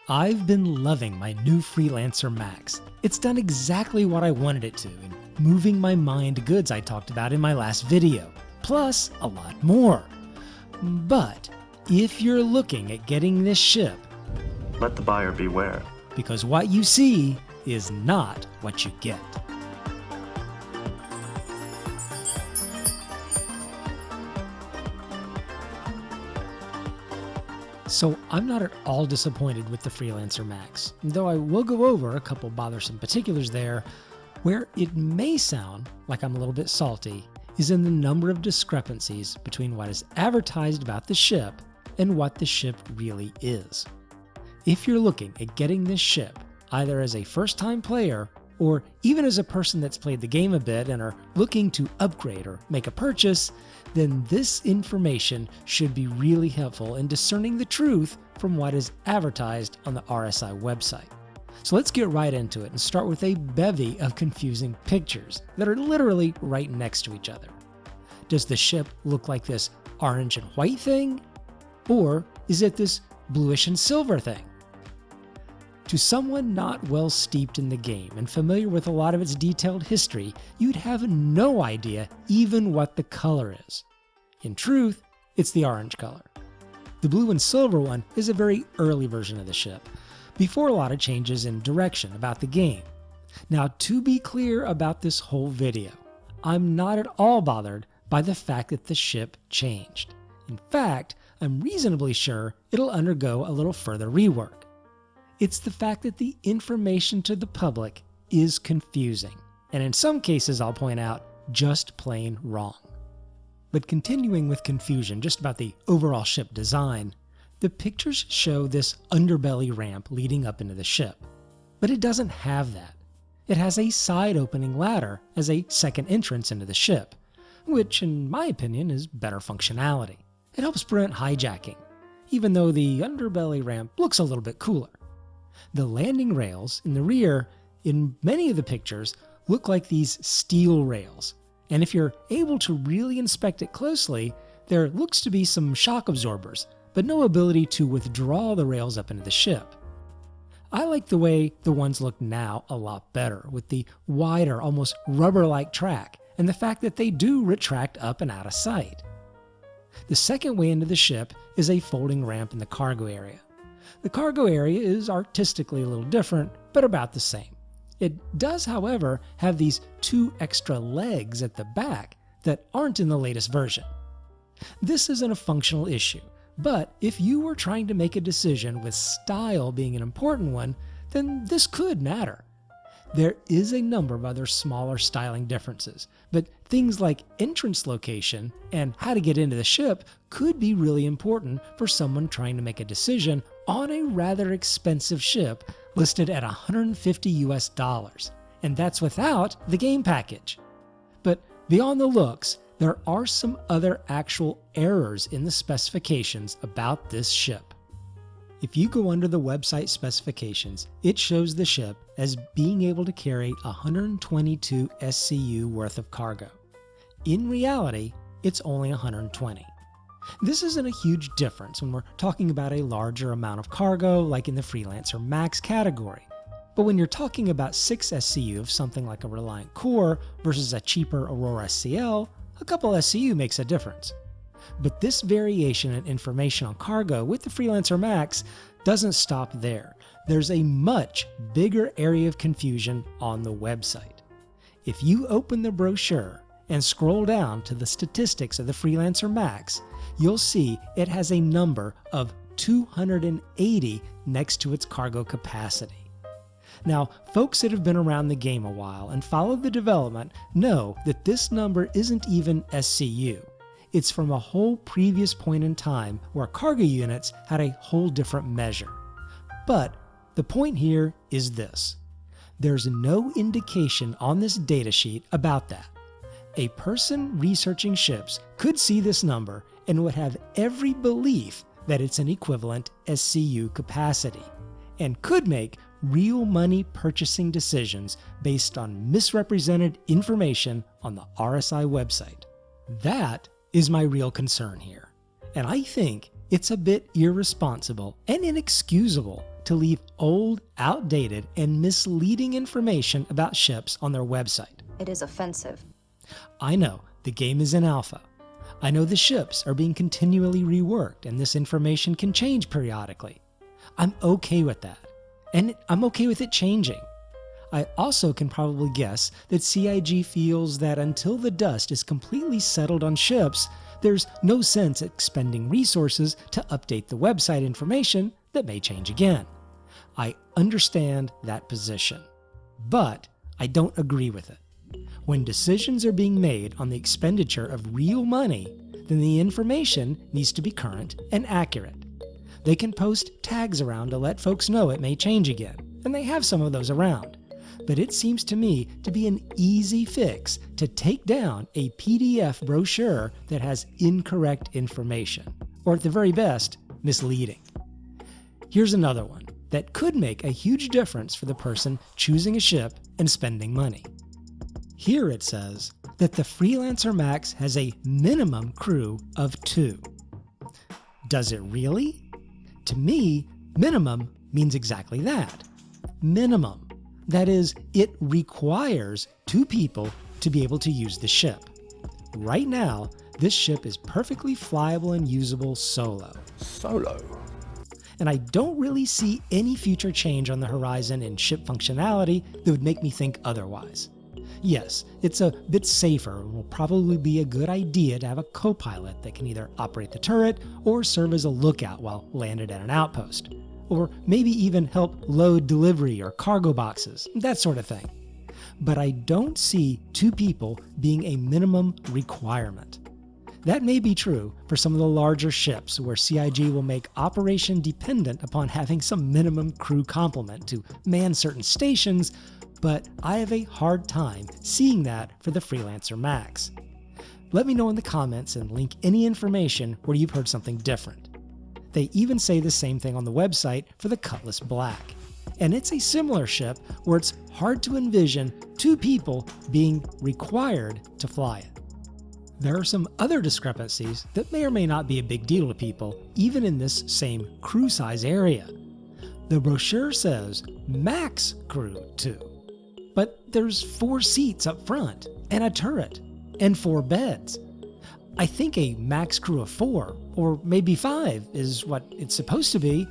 I've been loving my new Freelancer Max. It's done exactly what I wanted it to in moving my mind goods I talked about in my last video, plus a lot more. But if you're looking at getting this ship, let the buyer beware. Because what you see is not what you get. So I'm not at all disappointed with the Freelancer Max, though I will go over a couple bothersome particulars there. Where it may sound like I'm a little bit salty is in the number of discrepancies between what is advertised about the ship and what the ship really is. If you're looking at getting this ship either as a first-time player or even as a person that's played the game a bit and are looking to upgrade or make a purchase, then this information should be really helpful in discerning the truth from what is advertised on the RSI website. So let's get right into it and start with a bevy of confusing pictures that are literally right next to each other. Does the ship look like this orange and white thing? Or is it this bluish and silver thing? To someone not well steeped in the game and familiar with a lot of its detailed history, you'd have no idea even what the color is. In truth, it's the orange color. The blue and silver one is a very early version of the ship, before a lot of changes in direction about the game. Now, to be clear about this whole video, I'm not at all bothered by the fact that the ship changed. In fact, I'm reasonably sure it'll undergo a little further rework. It's the fact that the information to the public is confusing, and in some cases, I'll point out, just plain wrong. But continuing with confusion just about the overall ship design, the pictures show this underbelly ramp leading up into the ship. But it doesn't have that. It has a side opening ladder as a second entrance into the ship, which in my opinion is better functionality. It helps prevent hijacking, even though the underbelly ramp looks a little bit cooler. The landing rails in the rear, in many of the pictures, look like these steel rails, and if you're able to really inspect it closely, there looks to be some shock absorbers, but no ability to withdraw the rails up into the ship. I like the way the ones look now a lot better, with the wider, almost rubber-like track, and the fact that they do retract up and out of sight. The second way into the ship is a folding ramp in the cargo area. The cargo area is artistically a little different, but about the same. It does, however, have these two extra legs at the back that aren't in the latest version. This isn't a functional issue, but if you were trying to make a decision with style being an important one, then this could matter. There is a number of other smaller styling differences, but things like entrance location and how to get into the ship could be really important for someone trying to make a decision on a rather expensive ship listed at $150 US, and that's without the game package. But beyond the looks, there are some other actual errors in the specifications about this ship. If you go under the website specifications, it shows the ship as being able to carry 122 SCU worth of cargo. In reality, it's only 120. This isn't a huge difference when we're talking about a larger amount of cargo like in the Freelancer Max category. But when you're talking about 6 SCU of something like a Reliant Core versus a cheaper Aurora SCL, a couple SCU makes a difference. But this variation in information on cargo with the Freelancer Max doesn't stop there. There's a much bigger area of confusion on the website. If you open the brochure and scroll down to the statistics of the Freelancer Max, you'll see it has a number of 280 next to its cargo capacity. Now, folks that have been around the game a while and followed the development know that this number isn't even SCU. It's from a whole previous point in time where cargo units had a whole different measure. But the point here is this. There's no indication on this datasheet about that. A person researching ships could see this number and would have every belief that it's an equivalent SCU capacity, and could make real money purchasing decisions based on misrepresented information on the RSI website. That is my real concern here, and I think it's a bit irresponsible and inexcusable to leave old, outdated, and misleading information about ships on their website. It is offensive. I know the game is in alpha. I know the ships are being continually reworked and this information can change periodically. I'm okay with that. And I'm okay with it changing. I also can probably guess that CIG feels that until the dust is completely settled on ships, there's no sense expending resources to update the website information that may change again. I understand that position, but I don't agree with it. When decisions are being made on the expenditure of real money, then the information needs to be current and accurate. They can post tags around to let folks know it may change again, and they have some of those around. But it seems to me to be an easy fix to take down a PDF brochure that has incorrect information, or at the very best, misleading. Here's another one that could make a huge difference for the person choosing a ship and spending money. Here it says that the Freelancer Max has a minimum crew of 2. Does it really? To me, minimum means exactly that. Minimum. That is, it requires 2 people to be able to use the ship. Right now, this ship is perfectly flyable and usable solo. And I don't really see any future change on the horizon in ship functionality that would make me think otherwise. Yes, it's a bit safer and will probably be a good idea to have a co-pilot that can either operate the turret or serve as a lookout while landed at an outpost. Or maybe even help load delivery or cargo boxes, that sort of thing. But I don't see 2 people being a minimum requirement. That may be true for some of the larger ships where CIG will make operation dependent upon having some minimum crew complement to man certain stations, but I have a hard time seeing that for the Freelancer Max. Let me know in the comments and link any information where you've heard something different. They even say the same thing on the website for the Cutlass Black. And it's a similar ship where it's hard to envision 2 people being required to fly it. There are some other discrepancies that may or may not be a big deal to people, even in this same crew size area. The brochure says max crew 2, but there's 4 seats up front, and a turret, and 4 beds. I think a max crew of 4, or maybe 5, is what it's supposed to be,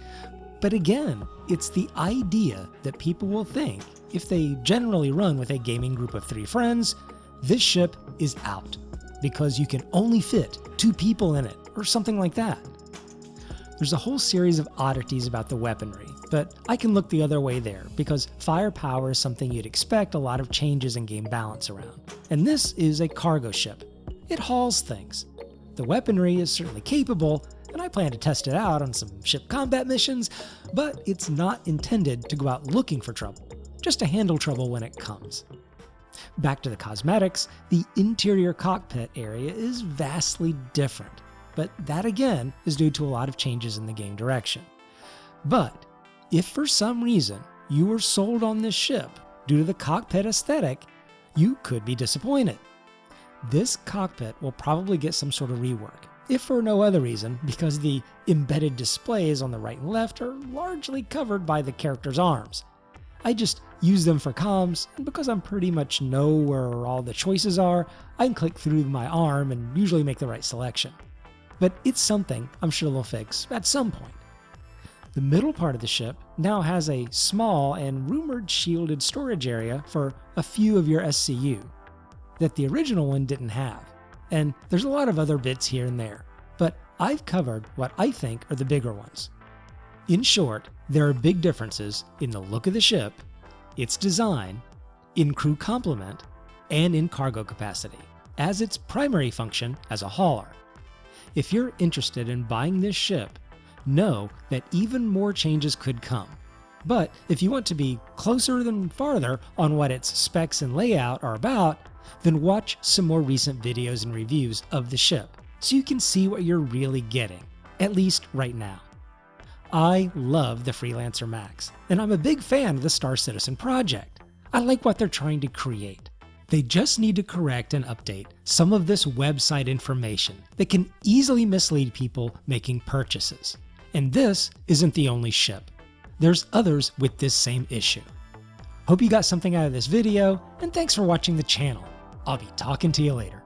but again, it's the idea that people will think, if they generally run with a gaming group of 3 friends, this ship is out, because you can only fit 2 people in it, or something like that. There's a whole series of oddities about the weaponry, but I can look the other way there, because firepower is something you'd expect a lot of changes in game balance around. And this is a cargo ship. It hauls things. The weaponry is certainly capable, and I plan to test it out on some ship combat missions, but it's not intended to go out looking for trouble, just to handle trouble when it comes. Back to the cosmetics, the interior cockpit area is vastly different, but that again is due to a lot of changes in the game direction. But if for some reason you were sold on this ship due to the cockpit aesthetic, you could be disappointed. This cockpit will probably get some sort of rework, if for no other reason, because the embedded displays on the right and left are largely covered by the character's arms. I just use them for comms, and because I'm pretty much know where all the choices are, I can click through my arm and usually make the right selection. But it's something I'm sure they'll fix at some point. The middle part of the ship now has a small and rumored shielded storage area for a few of your SCU that the original one didn't have. And there's a lot of other bits here and there, but I've covered what I think are the bigger ones. In short, there are big differences in the look of the ship, its design, in crew complement, and in cargo capacity, as its primary function as a hauler. If you're interested in buying this ship, know that even more changes could come. But if you want to be closer than farther on what its specs and layout are about, then watch some more recent videos and reviews of the ship so you can see what you're really getting, at least right now. I love the Freelancer Max, and I'm a big fan of the Star Citizen project. I like what they're trying to create. They just need to correct and update some of this website information that can easily mislead people making purchases. And this isn't the only ship. there's others with this same issue. Hope you got something out of this video, and thanks for watching the channel. I'll be talking to you later.